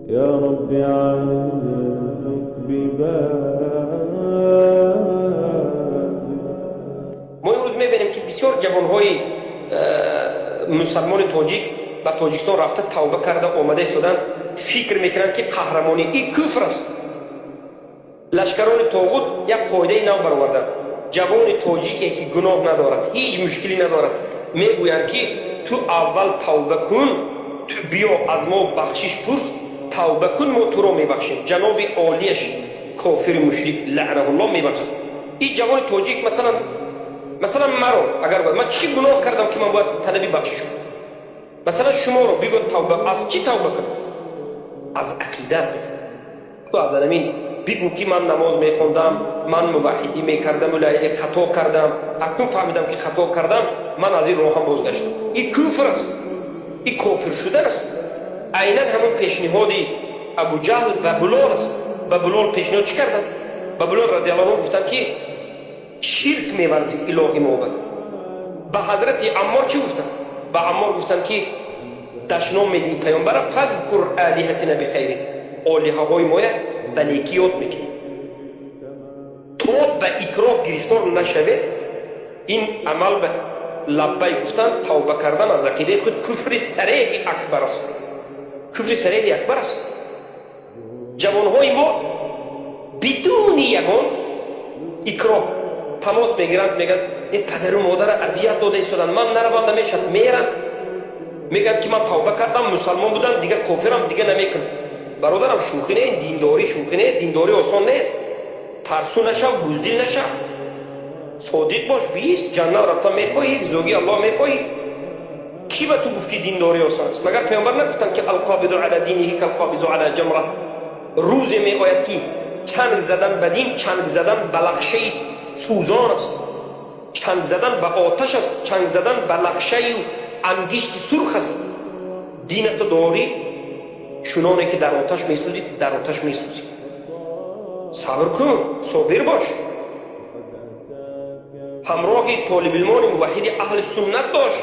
يا رب عليك ببابك. ما امروز میبینیم که بسیار جوانهای مسلمان تاجیک و تاجیکستان رفته توبه کرده آمده شدن، فکر میکنند که قهرمانی این کفر است. لشکران طاغوت یک قاعده نو برآوردند: جوان تاجیکی که گناه ندارد، هیچ مشکلی ندارد، میگویند که تو اول توبه کن، تو بیا از ما بخشش پرس، توبه کن ما تو را میبخشیم. جناب عالیش کافر مشرک لعنه الله میبخشد. این جوان تاجیک مثلا مرا اگر باید، من چی گناه کردم که من باید طلبی بخشش کنم؟ مثلا شما رو بگو توبه، از چی توبه کنم؟ از عقیدت بکن. تو از همین بگو که من نماز میخوندم، من موحدی میکردم ولی خطا کردم، اکنون فهمیدم که خطا کردم، من از این راه هم بازگشتم. این کفر است، این کافر شدن است. عیناً همون پیشنهادی ابو جهل و بلال است. و بلال پیشنهاد چی کردن؟ و بلال رضی الله عنه گفتن که شرک می‌ورزی الهی معبد. به حضرت عمار چی گفتن؟ به عمار گفتن که دشنام میدی پیامبر فذکر آلیهتنا بخیر، آلیه های ما به نیکی یاد میکنی تا به اکراه گرفتار نشوید. این عمل به لبیک گفتن، توبه کردن از عقیده خود کفر صریح اکبر است. کفر صریح اکبر است. جوانهای ما بدون یگان اکراه تماس میگیرند، میگن این پدر و مادر اذیت داده ایستادن، من نروم نمیشد، میرن میگن که من توبه کردم، مسلمان بودم، دیگه کافرم، دیگه نمیکنم. برادرم شوخی نه، دینداری شوخی نه، دینداری آسان نیست. ترسو نشو، بزدل نشو، صادق باش، بیست جنت رفتن میخواهی، زوگی الله میخواهی. کی به تو گفتی دینداری آسان است؟ مگر پیامبر نگفتن که القابض علی دینه کالقابض علی جمره؟ روز می آید که چنگ زدن به دین، چنگ زدن به لخشه سوزان است، چنگ زدن به آتش است، چنگ زدن به لخشه انگشت سرخ است. دینت داری، چنانه که در آتش میسوزی در آتش میسوزی. صبر کن، صابر باش. همراه طالب علمان موحد اهل سنت باش.